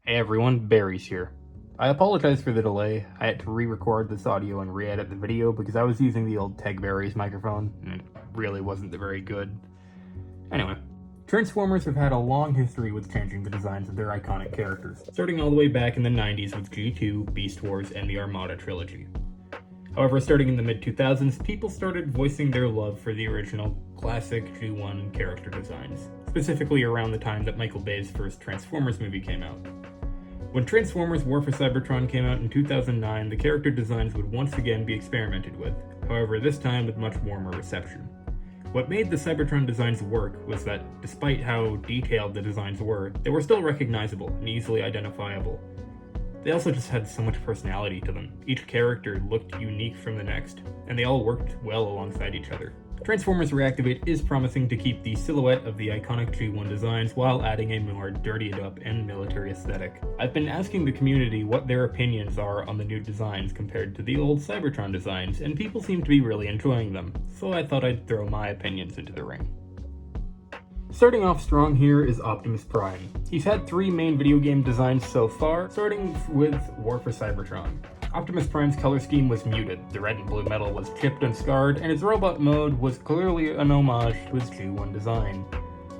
Hey everyone, Barry's here. I apologize for the delay. I had to re-record this audio and re-edit the video because I was using the old Barry's microphone, and it really wasn't very good. Anyway, Transformers have had a long history with changing the designs of their iconic characters, starting all the way back in the 90s with G2, Beast Wars, and the Armada trilogy. However, starting in the mid-2000s, people started voicing their love for the original classic G1 character designs, specifically around the time that Michael Bay's first Transformers movie came out. When Transformers War for Cybertron came out in 2009, the character designs would once again be experimented with, however this time with much warmer reception. What made the Cybertron designs work was that, despite how detailed the designs were, they were still recognizable and easily identifiable. They also just had so much personality to them. Each character looked unique from the next, and they all worked well alongside each other. Transformers Reactivate is promising to keep the silhouette of the iconic G1 designs while adding a more dirtied up and military aesthetic. I've been asking the community what their opinions are on the new designs compared to the old Cybertron designs, and people seem to be really enjoying them, so I thought I'd throw my opinions into the ring. Starting off strong here is Optimus Prime. He's had 3 main video game designs so far, starting with War for Cybertron. Optimus Prime's color scheme was muted, the red and blue metal was chipped and scarred, and his robot mode was clearly an homage to his G1 design.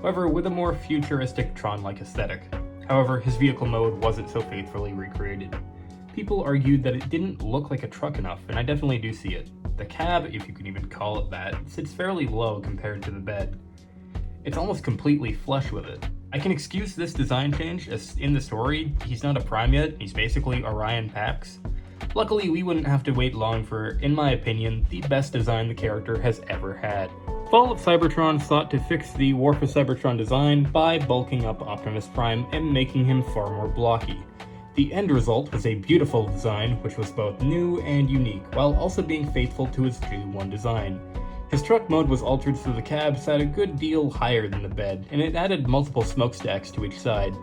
However, with a more futuristic Tron-like aesthetic. However, his vehicle mode wasn't so faithfully recreated. People argued that it didn't look like a truck enough, and I definitely do see it. The cab, if you can even call it that, sits fairly low compared to the bed. It's almost completely flush with it. I can excuse this design change, as in the story, he's not a Prime yet, he's basically Orion Pax. Luckily, we wouldn't have to wait long for, in my opinion, the best design the character has ever had. Fall of Cybertron sought to fix the War for Cybertron design by bulking up Optimus Prime and making him far more blocky. The end result was a beautiful design, which was both new and unique, while also being faithful to his G1 design. His truck mode was altered so the cab sat a good deal higher than the bed, and it added multiple smokestacks to each side.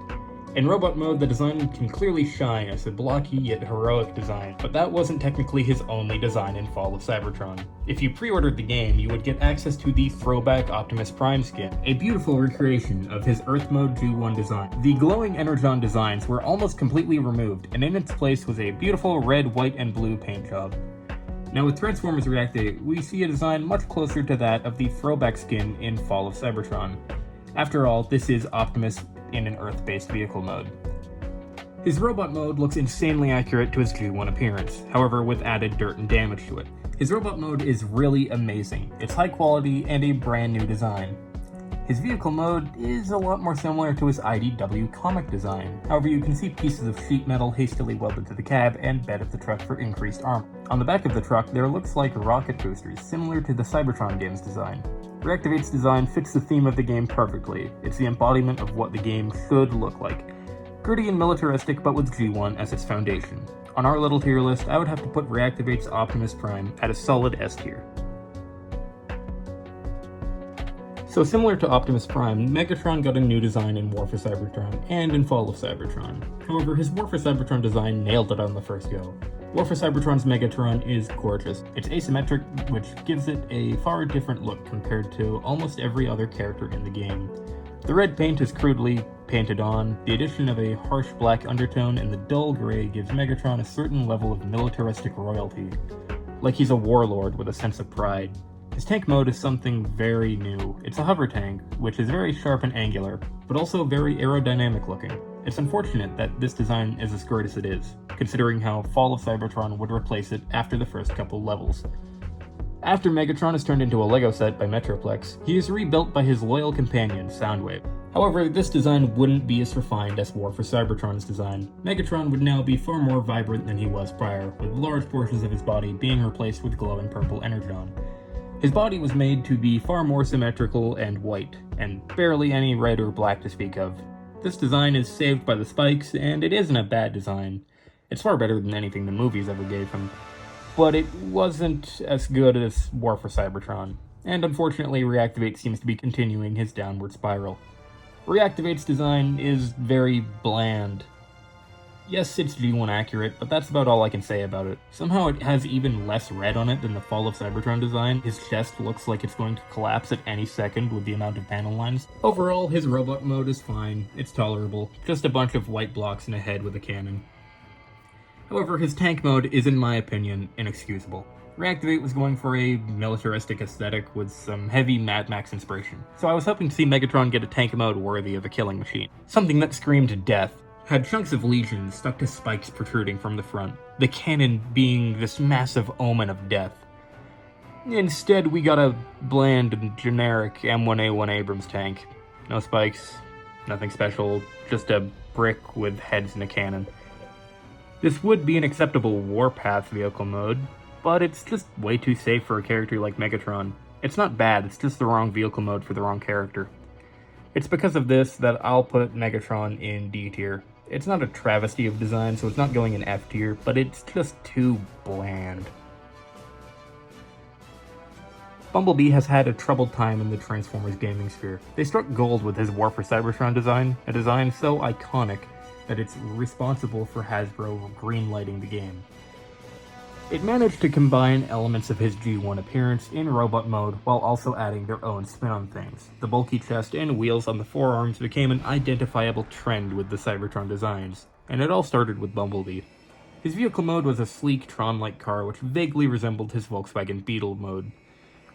In robot mode, the design can clearly shine as a blocky yet heroic design, but that wasn't technically his only design in Fall of Cybertron. If you pre-ordered the game, you would get access to the throwback Optimus Prime skin, a beautiful recreation of his Earth mode G1 design. The glowing Energon designs were almost completely removed, and in its place was a beautiful red, white, and blue paint job. Now with Transformers Reactivate, we see a design much closer to that of the throwback skin in Fall of Cybertron. After all, this is Optimus in an Earth-based vehicle mode. His robot mode looks insanely accurate to his G1 appearance, however with added dirt and damage to it. His robot mode is really amazing. It's high quality and a brand new design. His vehicle mode is a lot more similar to his IDW comic design. However, you can see pieces of sheet metal hastily welded to the cab and bed of the truck for increased armor. On the back of the truck, there looks like rocket boosters, similar to the Cybertron game's design. Reactivate's design fits the theme of the game perfectly. It's the embodiment of what the game should look like. Gritty and militaristic, but with G1 as its foundation. On our little tier list, I would have to put Reactivate's Optimus Prime at a solid S tier. So similar to Optimus Prime, Megatron got a new design in War for Cybertron and in Fall of Cybertron. However, his War for Cybertron design nailed it on the first go. War for Cybertron's Megatron is gorgeous. It's asymmetric, which gives it a far different look compared to almost every other character in the game. The red paint is crudely painted on, the addition of a harsh black undertone and the dull gray gives Megatron a certain level of militaristic royalty, like he's a warlord with a sense of pride. His tank mode is something very new. It's a hover tank, which is very sharp and angular, but also very aerodynamic looking. It's unfortunate that this design is as great as it is, considering how Fall of Cybertron would replace it after the first couple levels. After Megatron is turned into a Lego set by Metroplex, he is rebuilt by his loyal companion, Soundwave. However, this design wouldn't be as refined as War for Cybertron's design. Megatron would now be far more vibrant than he was prior, with large portions of his body being replaced with glowing purple Energon. His body was made to be far more symmetrical and white, and barely any red or black to speak of. This design is saved by the spikes, and it isn't a bad design. It's far better than anything the movies ever gave him. But it wasn't as good as War for Cybertron, and unfortunately Reactivate seems to be continuing his downward spiral. Reactivate's design is very bland. Yes, it's G1 accurate, but that's about all I can say about it. Somehow it has even less red on it than the Fall of Cybertron design. His chest looks like it's going to collapse at any second with the amount of panel lines. Overall, his robot mode is fine, it's tolerable, just a bunch of white blocks and a head with a cannon. However, his tank mode is, in my opinion, inexcusable. Reactivate was going for a militaristic aesthetic with some heavy Mad Max inspiration, so I was hoping to see Megatron get a tank mode worthy of a killing machine. Something that screamed death, had chunks of Legion stuck to spikes protruding from the front, the cannon being this massive omen of death. Instead, we got a bland and generic M1A1 Abrams tank. No spikes, nothing special, just a brick with heads and a cannon. This would be an acceptable warpath vehicle mode, but it's just way too safe for a character like Megatron. It's not bad, it's just the wrong vehicle mode for the wrong character. It's because of this that I'll put Megatron in D tier. It's not a travesty of design, so it's not going in F tier, but it's just too bland. Bumblebee has had a troubled time in the Transformers gaming sphere. They struck gold with his War for Cybertron design, a design so iconic that it's responsible for Hasbro greenlighting the game. It managed to combine elements of his G1 appearance in robot mode while also adding their own spin on things. The bulky chest and wheels on the forearms became an identifiable trend with the Cybertron designs, and it all started with Bumblebee. His vehicle mode was a sleek Tron-like car which vaguely resembled his Volkswagen Beetle mode,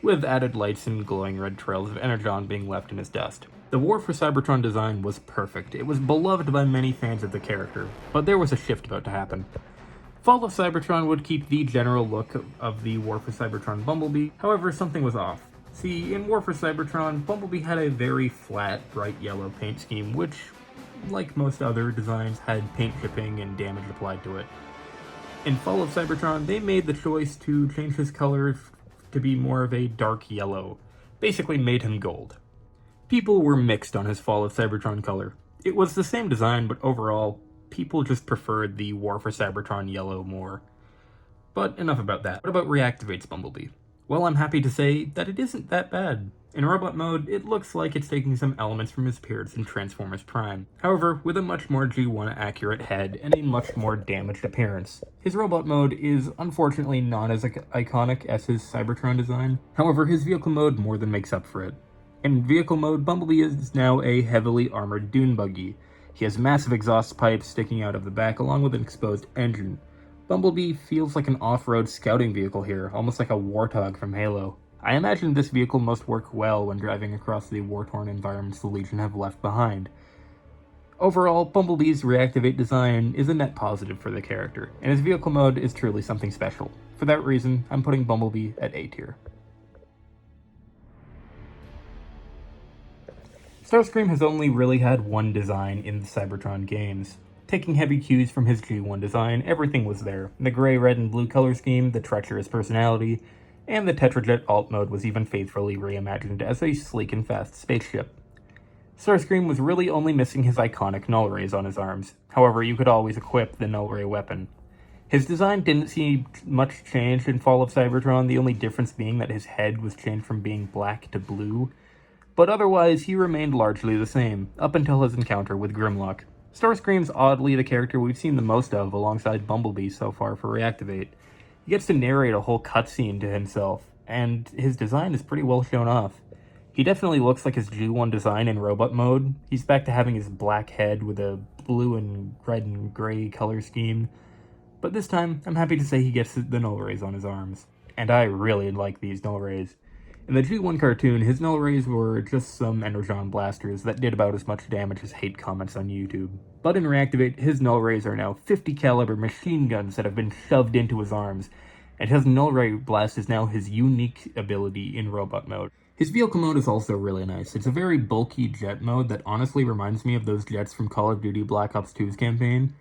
with added lights and glowing red trails of energon being left in his dust. The War for Cybertron design was perfect. It was beloved by many fans of the character, but there was a shift about to happen. Fall of Cybertron would keep the general look of the War for Cybertron Bumblebee, however, something was off. See, in War for Cybertron, Bumblebee had a very flat, bright yellow paint scheme, which, like most other designs, had paint chipping and damage applied to it. In Fall of Cybertron, they made the choice to change his color to be more of a dark yellow, basically made him gold. People were mixed on his Fall of Cybertron color. It was the same design, but overall, people just preferred the War for Cybertron yellow more. But enough about that. What about Reactivate's Bumblebee? Well, I'm happy to say that it isn't that bad. In robot mode, it looks like it's taking some elements from his appearance in Transformers Prime. However, with a much more G1 accurate head and a much more damaged appearance. His robot mode is unfortunately not as iconic as his Cybertron design. However, his vehicle mode more than makes up for it. In vehicle mode, Bumblebee is now a heavily armored dune buggy. He has massive exhaust pipes sticking out of the back along with an exposed engine. Bumblebee feels like an off-road scouting vehicle here, almost like a warthog from Halo. I imagine this vehicle must work well when driving across the war-torn environments the Legion have left behind. Overall, Bumblebee's Reactivate design is a net positive for the character, and his vehicle mode is truly something special. For that reason, I'm putting Bumblebee at A tier. Starscream has only really had one design in the Cybertron games. Taking heavy cues from his G1 design, everything was there. The gray, red, and blue color scheme, the treacherous personality, and the Tetrajet alt mode was even faithfully reimagined as a sleek and fast spaceship. Starscream was really only missing his iconic null rays on his arms. However, you could always equip the null ray weapon. His design didn't see much change in Fall of Cybertron, the only difference being that his head was changed from being black to blue. But otherwise, he remained largely the same, up until his encounter with Grimlock. Starscream's oddly the character we've seen the most of alongside Bumblebee so far for Reactivate. He gets to narrate a whole cutscene to himself, and his design is pretty well shown off. He definitely looks like his G1 design in robot mode. He's back to having his black head with a blue and red and gray color scheme. But this time, I'm happy to say he gets the null rays on his arms. And I really like these null rays. In the G1 cartoon, his null rays were just some energon blasters that did about as much damage as hate comments on YouTube. But in Reactivate, his null rays are now 50 caliber machine guns that have been shoved into his arms, and his null ray blast is now his unique ability in robot mode. His vehicle mode is also really nice. It's a very bulky jet mode that honestly reminds me of those jets from Call of Duty Black Ops 2's campaign.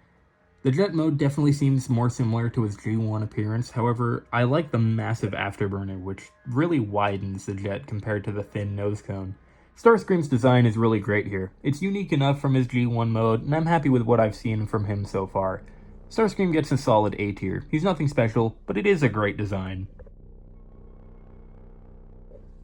The jet mode definitely seems more similar to his G1 appearance, however, I like the massive afterburner, which really widens the jet compared to the thin nose cone. Starscream's design is really great here. It's unique enough from his G1 mode, and I'm happy with what I've seen from him so far. Starscream gets a solid A tier. He's nothing special, but it is a great design.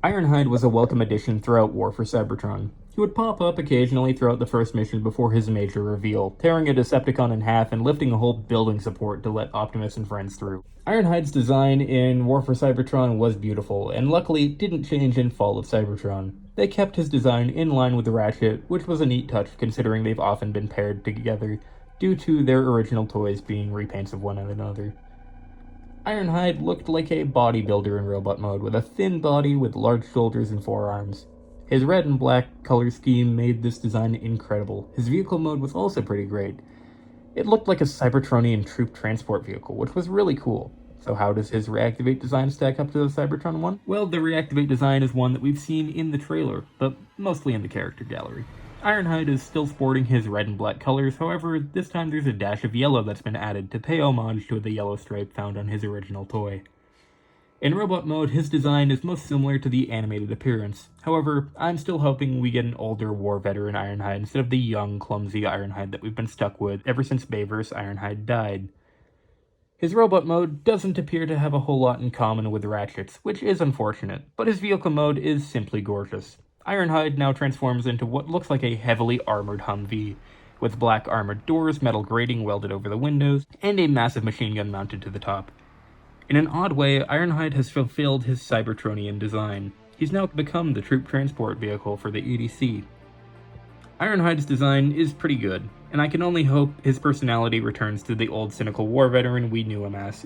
Ironhide was a welcome addition throughout War for Cybertron. He would pop up occasionally throughout the first mission before his major reveal, tearing a Decepticon in half and lifting a whole building support to let Optimus and friends through. Ironhide's design in War for Cybertron was beautiful, and luckily didn't change in Fall of Cybertron. They kept his design in line with Ratchet, which was a neat touch considering they've often been paired together due to their original toys being repaints of one another. Ironhide looked like a bodybuilder in robot mode, with a thin body with large shoulders and forearms. His red and black color scheme made this design incredible. His vehicle mode was also pretty great. It looked like a Cybertronian troop transport vehicle, which was really cool. So how does his Reactivate design stack up to the Cybertron one? Well, the Reactivate design is one that we've seen in the trailer, but mostly in the character gallery. Ironhide is still sporting his red and black colors, however, this time there's a dash of yellow that's been added to pay homage to the yellow stripe found on his original toy. In robot mode, his design is most similar to the animated appearance. However, I'm still hoping we get an older war veteran Ironhide instead of the young, clumsy Ironhide that we've been stuck with ever since Bayverse Ironhide died. His robot mode doesn't appear to have a whole lot in common with Ratchet's, which is unfortunate, but his vehicle mode is simply gorgeous. Ironhide now transforms into what looks like a heavily armored Humvee, with black armored doors, metal grating welded over the windows, and a massive machine gun mounted to the top. In an odd way, Ironhide has fulfilled his Cybertronian design. He's now become the troop transport vehicle for the EDC. Ironhide's design is pretty good, and I can only hope his personality returns to the old cynical war veteran we knew him as.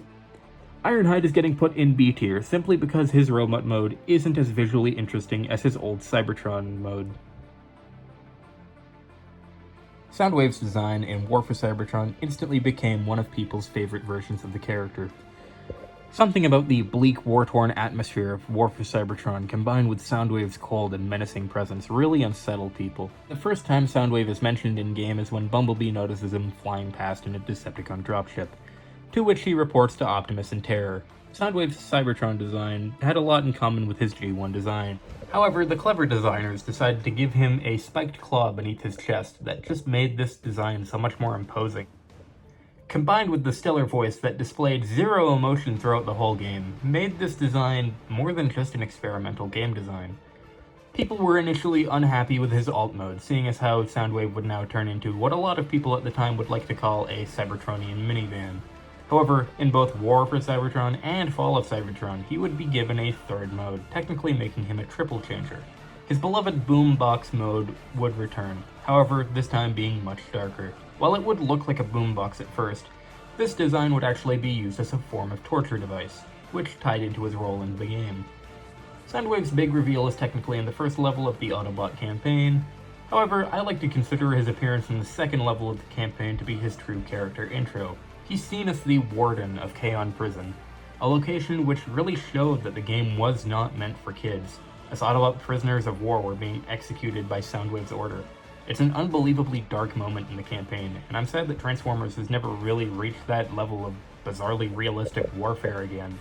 Ironhide is getting put in B tier simply because his robot mode isn't as visually interesting as his old Cybertron mode. Soundwave's design in War for Cybertron instantly became one of people's favorite versions of the character. Something about the bleak, war-torn atmosphere of War for Cybertron combined with Soundwave's cold and menacing presence really unsettled people. The first time Soundwave is mentioned in-game is when Bumblebee notices him flying past in a Decepticon dropship, to which he reports to Optimus in terror. Soundwave's Cybertron design had a lot in common with his G1 design. However, the clever designers decided to give him a spiked claw beneath his chest that just made this design so much more imposing. Combined with the stellar voice that displayed zero emotion throughout the whole game, made this design more than just an experimental game design. People were initially unhappy with his alt mode, seeing as how Soundwave would now turn into what a lot of people at the time would like to call a Cybertronian minivan. However, in both War for Cybertron and Fall of Cybertron, he would be given a third mode, technically making him a triple changer. His beloved boombox mode would return, however, this time being much darker. While it would look like a boombox at first, this design would actually be used as a form of torture device, which tied into his role in the game. Soundwave's big reveal is technically in the first level of the Autobot campaign. However, I like to consider his appearance in the second level of the campaign to be his true character intro. He's seen as the warden of Kaon Prison, a location which really showed that the game was not meant for kids, as Autobot prisoners of war were being executed by Soundwave's order. It's an unbelievably dark moment in the campaign, and I'm sad that Transformers has never really reached that level of bizarrely realistic warfare again.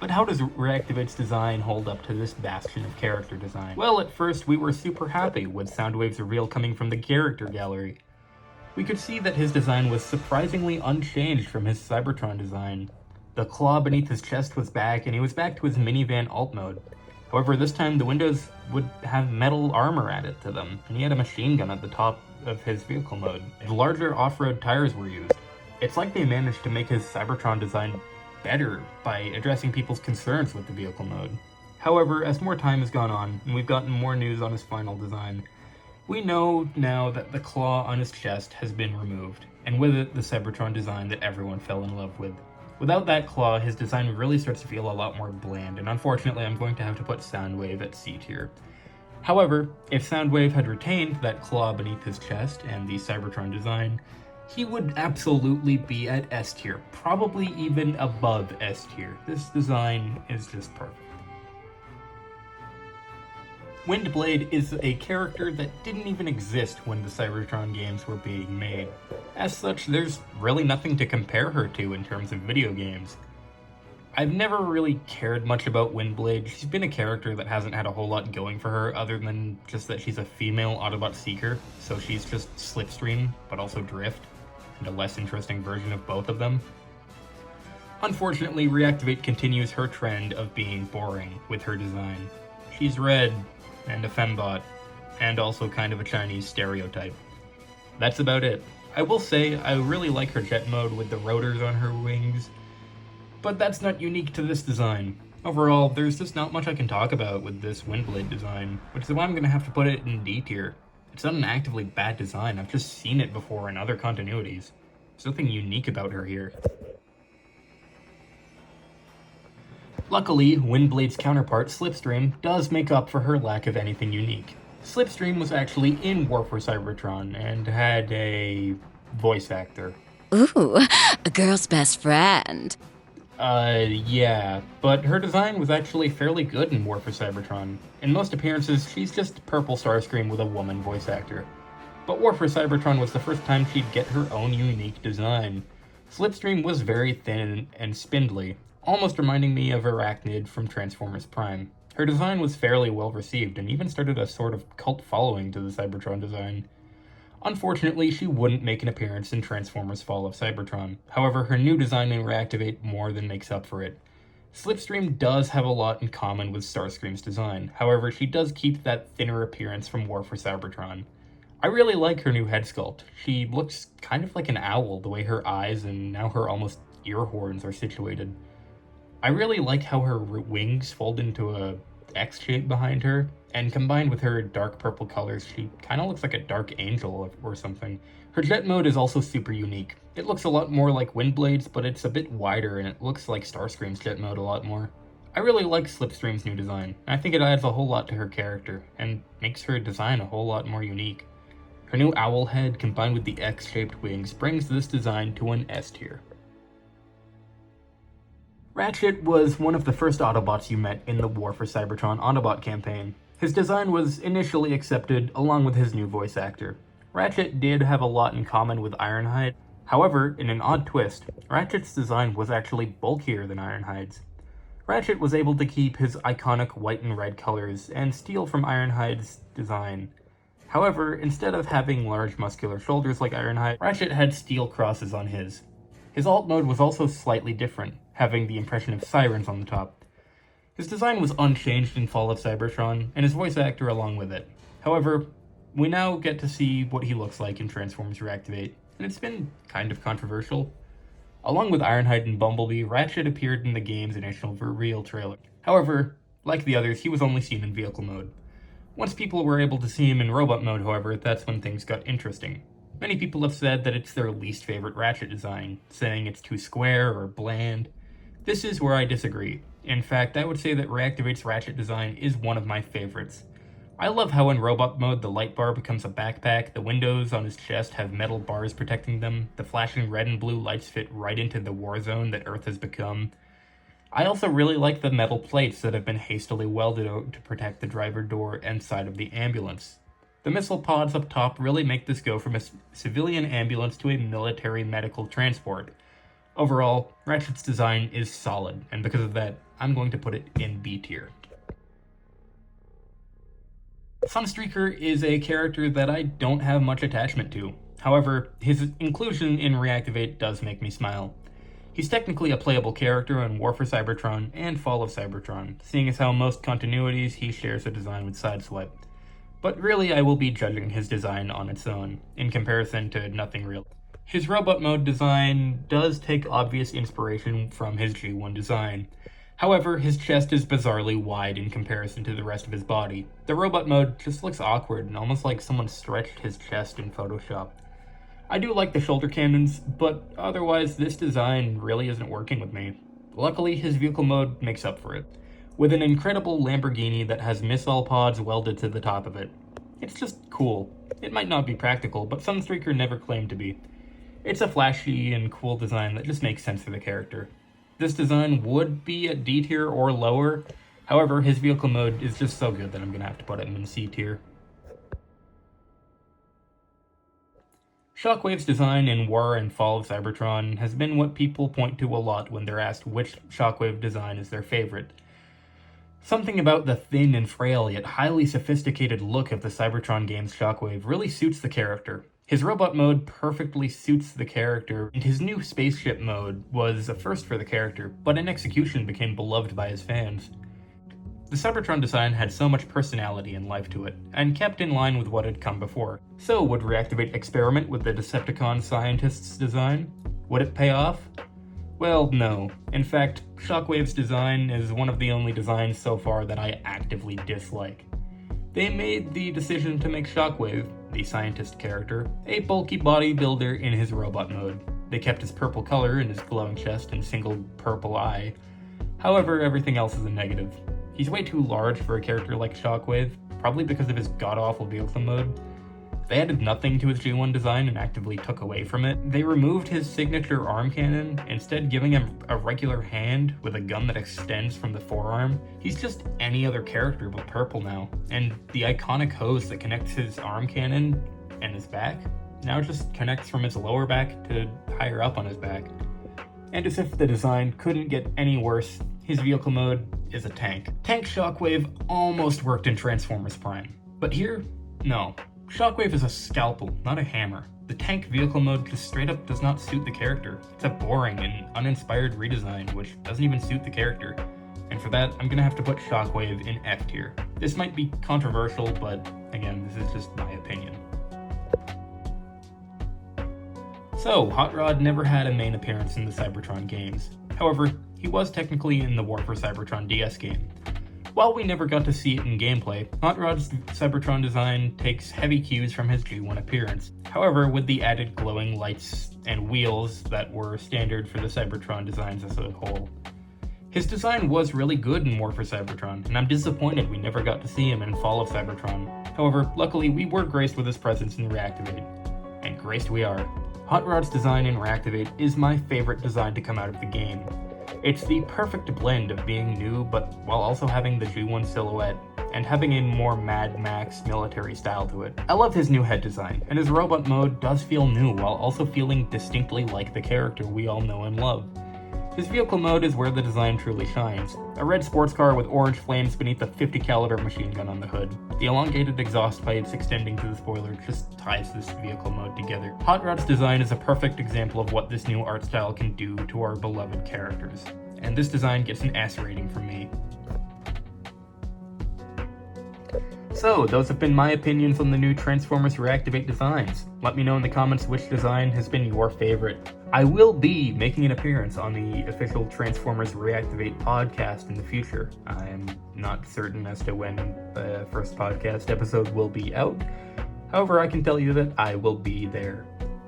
But how does Reactivate's design hold up to this bastion of character design? Well, at first we were super happy with Soundwave's reveal coming from the character gallery. We could see that his design was surprisingly unchanged from his Cybertron design. The claw beneath his chest was back, and he was back to his minivan alt mode. However, this time the windows would have metal armor added to them, and he had a machine gun at the top of his vehicle mode. Larger off-road tires were used. It's like they managed to make his Cybertron design better by addressing people's concerns with the vehicle mode. However, as more time has gone on, and we've gotten more news on his final design, we know now that the claw on his chest has been removed, and with it, the Cybertron design that everyone fell in love with. Without that claw, his design really starts to feel a lot more bland, and unfortunately I'm going to have to put Soundwave at C tier. However, if Soundwave had retained that claw beneath his chest and the Cybertron design, he would absolutely be at S tier, probably even above S tier. This design is just perfect. Windblade is a character that didn't even exist when the Cybertron games were being made. As such, there's really nothing to compare her to in terms of video games. I've never really cared much about Windblade. She's been a character that hasn't had a whole lot going for her other than just that she's a female Autobot seeker, so she's just Slipstream, but also Drift, and a less interesting version of both of them. Unfortunately, Reactivate continues her trend of being boring with her design. She's red, and a fembot, and also kind of a Chinese stereotype. That's about it. I will say, I really like her jet mode with the rotors on her wings, but that's not unique to this design. Overall, there's just not much I can talk about with this Windblade design, which is why I'm going to have to put it in D tier. It's not an actively bad design, I've just seen it before in other continuities. There's nothing unique about her here. Luckily, Windblade's counterpart, Slipstream, does make up for her lack of anything unique. Slipstream was actually in War for Cybertron and had a voice actor. Ooh, a girl's best friend. Yeah, but her design was actually fairly good in War for Cybertron. In most appearances, she's just purple Starscream with a woman voice actor. But War for Cybertron was the first time she'd get her own unique design. Slipstream was very thin and spindly, almost reminding me of Arachnid from Transformers Prime. Her design was fairly well received and even started a sort of cult following to the Cybertron design. Unfortunately, she wouldn't make an appearance in Transformers Fall of Cybertron. However, her new design in Reactivate more than makes up for it. Slipstream does have a lot in common with Starscream's design, however, she does keep that thinner appearance from War for Cybertron. I really like her new head sculpt. She looks kind of like an owl, the way her eyes and now her almost ear horns are situated. I really like how her wings fold into a X shape behind her, and combined with her dark purple colors, she kind of looks like a dark angel or something. Her jet mode is also super unique. It looks a lot more like Windblade's, but it's a bit wider and it looks like Starscream's jet mode a lot more. I really like Slipstream's new design. I think it adds a whole lot to her character, and makes her design a whole lot more unique. Her new owl head combined with the X-shaped wings brings this design to an S tier. Ratchet was one of the first Autobots you met in the War for Cybertron Autobot campaign. His design was initially accepted along with his new voice actor. Ratchet did have a lot in common with Ironhide. However, in an odd twist, Ratchet's design was actually bulkier than Ironhide's. Ratchet was able to keep his iconic white and red colors and steal from Ironhide's design. However, instead of having large muscular shoulders like Ironhide, Ratchet had steel crosses on his. His alt mode was also slightly different, having the impression of sirens on the top. His design was unchanged in Fall of Cybertron, and his voice actor along with it. However, we now get to see what he looks like in Transformers Reactivate, and it's been kind of controversial. Along with Ironhide and Bumblebee, Ratchet appeared in the game's initial reveal trailer. However, like the others, he was only seen in vehicle mode. Once people were able to see him in robot mode, however, that's when things got interesting. Many people have said that it's their least favorite Ratchet design, saying it's too square or bland. This is where I disagree. In fact, I would say that Reactivate's Ratchet design is one of my favorites. I love how in robot mode the light bar becomes a backpack, the windows on his chest have metal bars protecting them, the flashing red and blue lights fit right into the war zone that Earth has become. I also really like the metal plates that have been hastily welded out to protect the driver door and side of the ambulance. The missile pods up top really make this go from a civilian ambulance to a military medical transport. Overall, Ratchet's design is solid, and because of that, I'm going to put it in B tier. Sunstreaker is a character that I don't have much attachment to. However, his inclusion in Reactivate does make me smile. He's technically a playable character in War for Cybertron and Fall of Cybertron, seeing as how most continuities he shares a design with Sideswipe. But really I will be judging his design on its own, in comparison to nothing real. His robot mode design does take obvious inspiration from his G1 design. However, his chest is bizarrely wide in comparison to the rest of his body. The robot mode just looks awkward and almost like someone stretched his chest in Photoshop. I do like the shoulder cannons, but otherwise this design really isn't working with me. Luckily, his vehicle mode makes up for it, with an incredible Lamborghini that has missile pods welded to the top of it. It's just cool. It might not be practical, but Sunstreaker never claimed to be. It's a flashy and cool design that just makes sense for the character. This design would be at D tier or lower, however, his vehicle mode is just so good that I'm gonna have to put him in C tier. Shockwave's design in War and Fall of Cybertron has been what people point to a lot when they're asked which Shockwave design is their favorite. Something about the thin and frail yet highly sophisticated look of the Cybertron game's Shockwave really suits the character. His robot mode perfectly suits the character, and his new spaceship mode was a first for the character, but in execution became beloved by his fans. The Cybertron design had so much personality and life to it, and kept in line with what had come before. So would Reactivate experiment with the Decepticon scientist's design? Would it pay off? Well, no. In fact, Shockwave's design is one of the only designs so far that I actively dislike. They made the decision to make Shockwave, the scientist character, a bulky bodybuilder in his robot mode. They kept his purple color in his glowing chest and single purple eye. However, everything else is a negative. He's way too large for a character like Shockwave, probably because of his god-awful vehicle mode. They added nothing to his G1 design and actively took away from it. They removed his signature arm cannon, instead giving him a regular hand with a gun that extends from the forearm. He's just any other character but purple now, and the iconic hose that connects his arm cannon and his back now just connects from his lower back to higher up on his back. And as if the design couldn't get any worse, his vehicle mode is a tank. Tank Shockwave almost worked in Transformers Prime, but here, no. Shockwave is a scalpel, not a hammer. The tank vehicle mode just straight up does not suit the character. It's a boring and uninspired redesign, which doesn't even suit the character. And for that, I'm gonna have to put Shockwave in F tier. This might be controversial, but again, this is just my opinion. So, Hot Rod never had a main appearance in the Cybertron games. However, he was technically in the War for Cybertron DS game. While we never got to see it in gameplay, Hot Rod's Cybertron design takes heavy cues from his G1 appearance. However, with the added glowing lights and wheels that were standard for the Cybertron designs as a whole. His design was really good in War for Cybertron, and I'm disappointed we never got to see him in Fall of Cybertron. However, luckily we were graced with his presence in Reactivate. And graced we are. Hot Rod's design in Reactivate is my favorite design to come out of the game. It's the perfect blend of being new, but while also having the G1 silhouette, and having a more Mad Max military style to it. I love his new head design, and his robot mode does feel new while also feeling distinctly like the character we all know and love. His vehicle mode is where the design truly shines. A red sports car with orange flames beneath a 50 caliber machine gun on the hood. The elongated exhaust pipes extending to the spoiler just ties this vehicle mode together. Hot Rod's design is a perfect example of what this new art style can do to our beloved characters. And this design gets an S rating from me. So, those have been my opinions on the new Transformers Reactivate designs. Let me know in the comments which design has been your favorite. I will be making an appearance on the official Transformers Reactivate podcast in the future. I am not certain as to when the first podcast episode will be out. However, I can tell you that I will be there.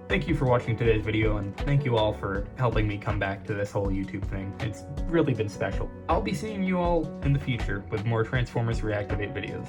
Thank you for watching today's video, and thank you all for helping me come back to this whole YouTube thing. It's really been special. I'll be seeing you all in the future with more Transformers Reactivate videos.